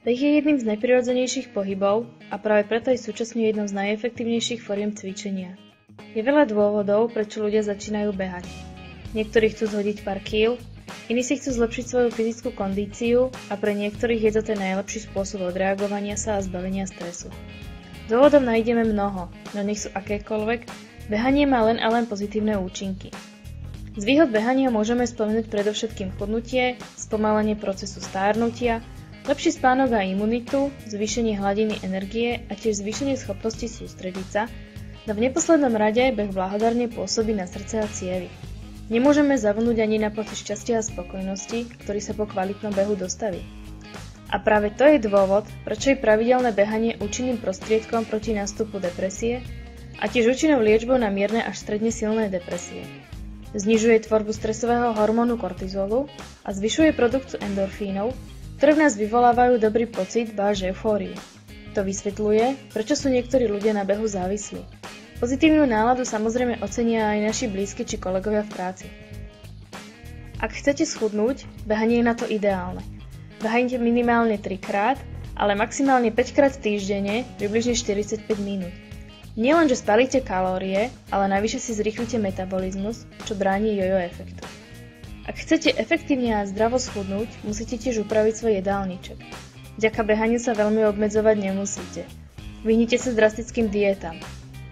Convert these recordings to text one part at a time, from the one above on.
Beh je jedným z najprirodzenejších pohybov a práve preto je súčasne jednou z najefektívnejších foriem cvičenia. Je veľa dôvodov, prečo ľudia začínajú behať. Niektorí chcú zhodiť pár kíl, iní si chcú zlepšiť svoju fyzickú kondíciu a pre niektorých je to ten najlepší spôsob odreagovania sa a zbavenia stresu. Dôvodov nájdeme mnoho, no nech sú akékoľvek, behanie má len a len pozitívne účinky. Z výhod behania môžeme spomenúť predovšetkým chudnutie, spomalenie procesu stárnutia, lepší spánok a imunitu, zvýšenie hladiny energie a tiež zvýšenie schopnosti sústrediť sa, no v neposlednom rade beh blahodárne pôsobí na srdce a cievy. Nemôžeme zabudnúť ani na pocit šťastia a spokojnosti, ktorý sa po kvalitnom behu dostaví. A práve to je dôvod, prečo je pravidelné behanie účinným prostriedkom proti nástupu depresie a tiež účinnou liečbou na mierne až stredne silné depresie. Znižuje tvorbu stresového hormónu kortizolu a zvyšuje produkciu endorfínov, ktoré v nás vyvolávajú dobrý pocit, ba až eufóriu. To vysvetľuje, prečo sú niektorí ľudia na behu závislí. Pozitívnu náladu samozrejme ocenia aj naši blízky či kolegovia v práci. Ak chcete schudnúť, behanie je na to ideálne. Behajte minimálne 3-krát, ale maximálne 5-krát týždenne, približne 45 minút. Nielen, že spálite kalórie, ale navyše si zrýchlite metabolizmus, čo bráni jojo efektu. Ak chcete efektívne a zdravo schudnúť, musíte tiež upraviť svoj jedálniček. Vďaka behaniu sa veľmi obmedzovať nemusíte. Vyhnite sa drastickým diétam.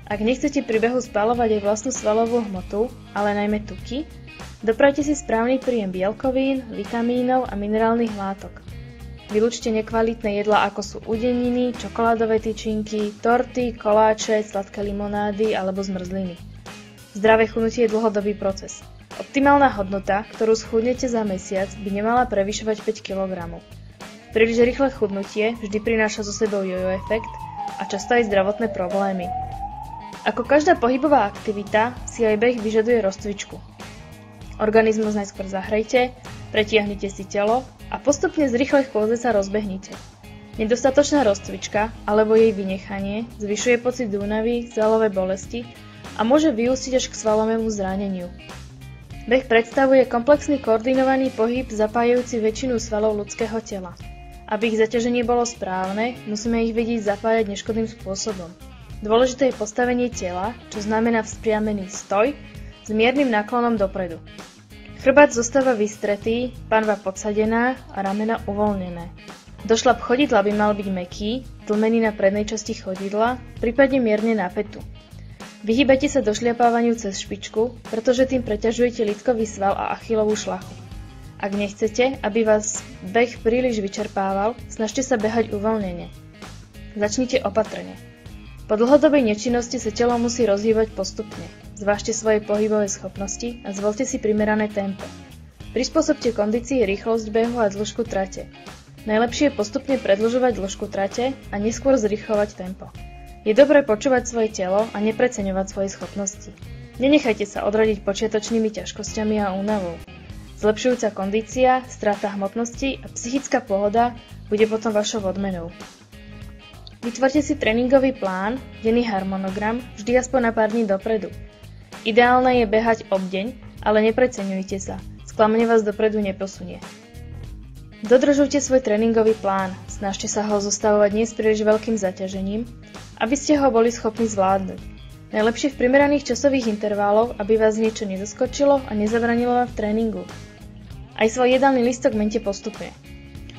Ak nechcete pri behu spaľovať aj vlastnú svalovú hmotu, ale najmä tuky, doprajte si správny príjem bielkovín, vitamínov a minerálnych látok. Vylúčte nekvalitné jedlá ako sú udeniny, čokoládové tyčinky, torty, koláče, sladké limonády alebo zmrzliny. Zdravé chudnutie je dlhodobý proces. Optimálna hodnota, ktorú schudnete za mesiac, by nemala prevyšovať 5 kg. Príliš rýchle chudnutie vždy prináša so sebou jojo efekt a často aj zdravotné problémy. Ako každá pohybová aktivita si aj beh vyžaduje rozcvičku. Organizmus najskôr zahrejte, pretiahnite si telo a postupne z rýchlej chôdze sa rozbehnite. Nedostatočná rozcvička alebo jej vynechanie zvyšuje pocit únavy, svalové bolesti a môže vyústiť až k svalovému zraneniu. Beh predstavuje komplexný koordinovaný pohyb zapájajúci väčšinu svalov ľudského tela. Aby ich zaťaženie bolo správne, musíme ich vedieť zapájať neškodným spôsobom. Dôležité je postavenie tela, čo znamená vzpriamený stoj s miernym náklonom dopredu. Chrbát zostáva vystretý, panva podsadená a ramena uvoľnené. Došľap chodidla by mal byť mäkký, tlmený na prednej časti chodidla, prípadne mierne na pätu. Vyhýbajte sa došľapávaniu cez špičku, pretože tým preťažujete lídkový sval a achillovú šľachu. Ak nechcete, aby vás beh príliš vyčerpával, snažte sa behať uvoľnene. Začnite opatrne. Po dlhodobej nečinnosti sa telo musí rozhýbať postupne. Zvážte svoje pohybové schopnosti a zvolte si primerané tempo. Prispôsobte kondícii rýchlosť behu a dĺžku trate. Najlepšie je postupne predĺžovať dĺžku trate a neskôr zrýchlovať tempo. Je dobré počúvať svoje telo a nepreceňovať svoje schopnosti. Nenechajte sa odradiť počiatočnými ťažkosťami a únavou. Zlepšujúca kondícia, strata hmotnosti a psychická pohoda bude potom vašou odmenou. Vytvorte si tréningový plán, denný harmonogram, vždy aspoň na pár dní dopredu. Ideálne je behať obdeň, ale nepreceňujte sa. Sklamanie vás dopredu neposunie. Dodržujte svoj tréningový plán, snažte sa ho zostavovať nie s príliš veľkým zaťažením, aby ste ho boli schopní zvládnuť. Najlepšie v primeraných časových interváloch, aby vás niečo nezaskočilo a nezabranilo vám v tréningu. Aj svoj jedálny listok mente postupne.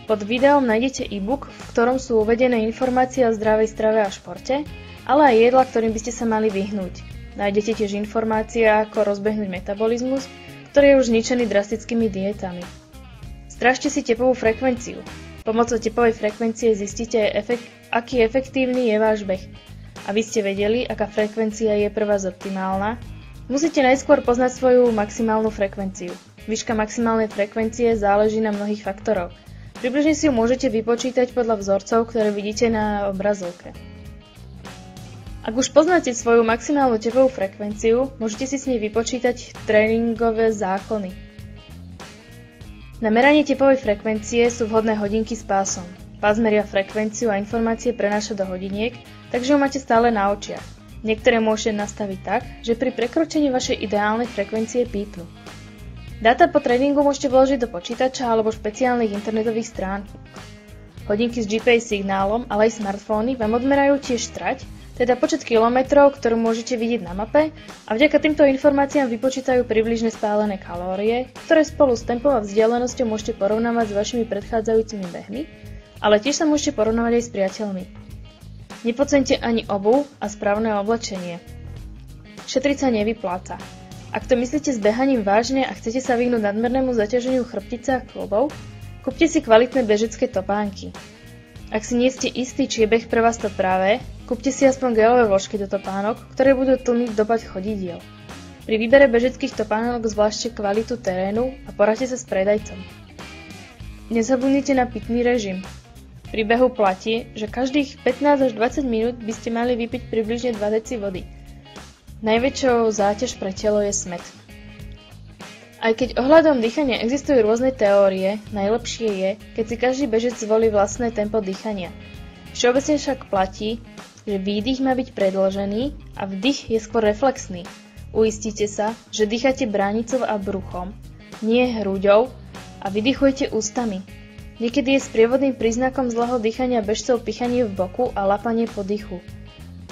Pod videom nájdete e-book, v ktorom sú uvedené informácie o zdravej strave a športe, ale aj jedlá, ktorým by ste sa mali vyhnúť. Nájdete tiež informácie, ako rozbehnúť metabolizmus, ktorý je už zničený drastickými dietami. Strážte si tepovú frekvenciu. Pomocou tepovej frekvencie zistíte, aký efektívny je váš beh. Aby ste vedeli, aká frekvencia je pre vás optimálna, musíte najskôr poznať svoju maximálnu frekvenciu. Výška maximálnej frekvencie záleží na mnohých faktoroch. Približne si ju môžete vypočítať podľa vzorcov, ktoré vidíte na obrazovke. Ak už poznáte svoju maximálnu tepovú frekvenciu, môžete si s nej vypočítať tréningové zákony. Na meranie tepovej frekvencie sú vhodné hodinky s pásom. Pás meria frekvenciu a informácie prenáša do hodiniek, takže ho máte stále na očiach. Niektoré môžete nastaviť tak, že pri prekročení vašej ideálnej frekvencie pípnu. Dáta po tréningu môžete vložiť do počítača alebo špeciálnych internetových stránok. Hodinky s GPS signálom, ale aj smartfóny vám odmerajú tiež trať, teda počet kilometrov, ktorú môžete vidieť na mape a vďaka týmto informáciám vypočítajú približne spálené kalórie, ktoré spolu s tempom a vzdialenosťou môžete porovnávať s vašimi predchádzajúcimi behmi, ale tiež sa môžete porovnávať aj s priateľmi. Nepodceňte ani obuv a správne oblečenie. Šetriť sa nevypláca. Ak to myslíte s behaním vážne a chcete sa vyhnúť nadmernému zaťaženiu chrbtice a klbov, kúpte si kvalitné bežecké topánky. Ak si nie ste istí, či je beh pre vás to práve, kúpte si aspoň gelové vložky do topánok, ktoré budú tlmiť dopad chodidiel. Pri výbere bežeckých topánok zvlášte kvalitu terénu a poradte sa s predajcom. Nezabudnite na pitný režim. Pri behu platí, že každých 15 až 20 minút by ste mali vypiť približne 2 deci vody. Najväčšou záťaž pre telo je smäd. Aj keď ohľadom dýchania existujú rôzne teórie, najlepšie je, keď si každý bežec zvolí vlastné tempo dýchania. Všeobecne však platí, že výdych má byť predĺžený a vdych je skôr reflexný. Uistite sa, že dýchate bránicou a bruchom, nie hruďou a vydychujete ústami. Niekedy je sprievodným príznakom zlého dýchania bežcov pichanie v boku a lapanie po dychu.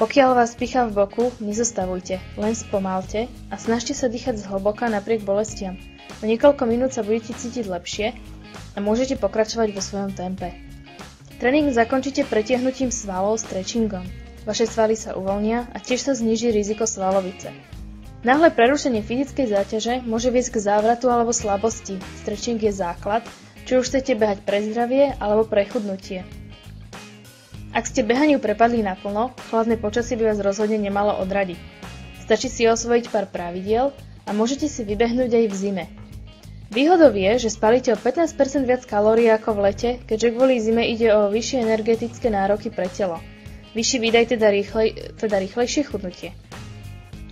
Pokiaľ vás pichá v boku, nezastavujte, len spomalte a snažte sa dýchať zhlboka napriek bolestiam. O niekoľko minút sa budete cítiť lepšie a môžete pokračovať vo svojom tempe. Tréning zakončite pretiahnutím svalov stretchingom. Vaše svaly sa uvoľnia a tiež sa zníži riziko svalovice. Náhle prerušenie fyzickej záťaže môže viesť k závratu alebo slabosti. Stretching je základ, či už chcete behať pre zdravie alebo pre chudnutie. Ak ste behaniu prepadli naplno, chladné počasie by vás rozhodne nemalo odradiť. Stačí si osvojiť pár pravidiel a môžete si vybehnúť aj v zime. Výhodou je, že spálite o 15% viac kalórií ako v lete, keďže kvôli zime ide o vyššie energetické nároky pre telo. Vyšší výdaj teda rýchlejšie chudnutie.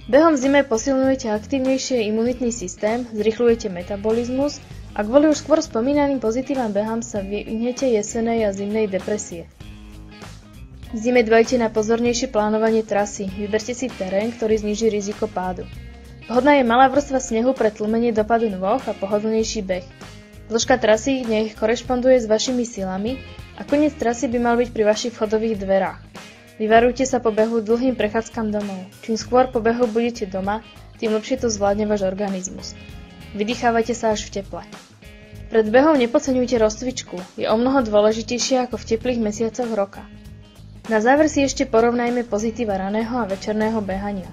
Behom v zime posilňujete aktívnejšie imunitný systém, zrýchľujete metabolizmus a kvôli už skôr spomínaným pozitívam behám sa vyhnete jesenej a zimnej depresie. V zime dbajte na pozornejšie plánovanie trasy, vyberte si terén, ktorý zníži riziko pádu. Vhodná je malá vrstva snehu pre tlmenie dopadu nôh a pohodlnejší beh. Dĺžka trasy nech korešponduje s vašimi silami a koniec trasy by mal byť pri vašich vchodových dverách. Vyvarujte sa po behu dlhým prechádzkam domov. Čím skôr po behu budete doma, tým lepšie to zvládne váš organizmus. Vydýchávajte sa až v teple. Pred behom nepodceňujte rozcvičku, je omnoho dôležitejšia ako v teplých mesiacoch roka. Na záver si ešte porovnajme pozitíva raného a večerného behania.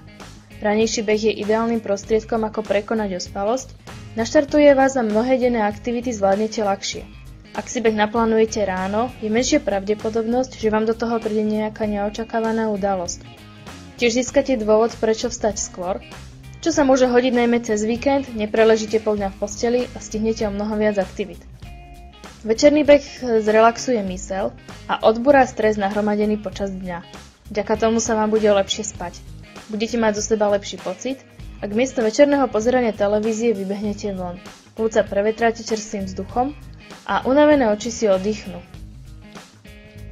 Ranejší beh je ideálnym prostriedkom, ako prekonať ospalosť, naštartuje vás a mnohé denné aktivity zvládnete ľahšie. Ak si beh naplánujete ráno, je menšia pravdepodobnosť, že vám do toho príde nejaká neočakávaná udalosť. Tiež získate dôvod, prečo vstať skôr, čo sa môže hodiť najmä cez víkend, nepreležíte pol dňa v posteli a stihnete o mnoho viac aktivít. Večerný beh zrelaxuje myseľ a odbúra stres nahromadený počas dňa. Vďaka tomu sa vám bude lepšie spať. Budete mať zo seba lepší pocit, ak miesto večerného pozerania televízie vybehnete von. Pľúca prevetráte čerstvým vzduchom a unavené oči si oddychnú.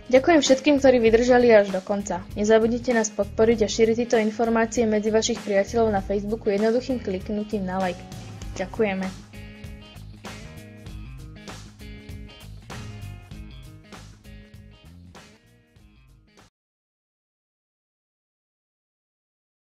Ďakujem všetkým, ktorí vydržali až do konca. Nezabudnite nás podporiť a šíriť tieto informácie medzi vašich priateľov na Facebooku jednoduchým kliknutím na like. Ďakujeme.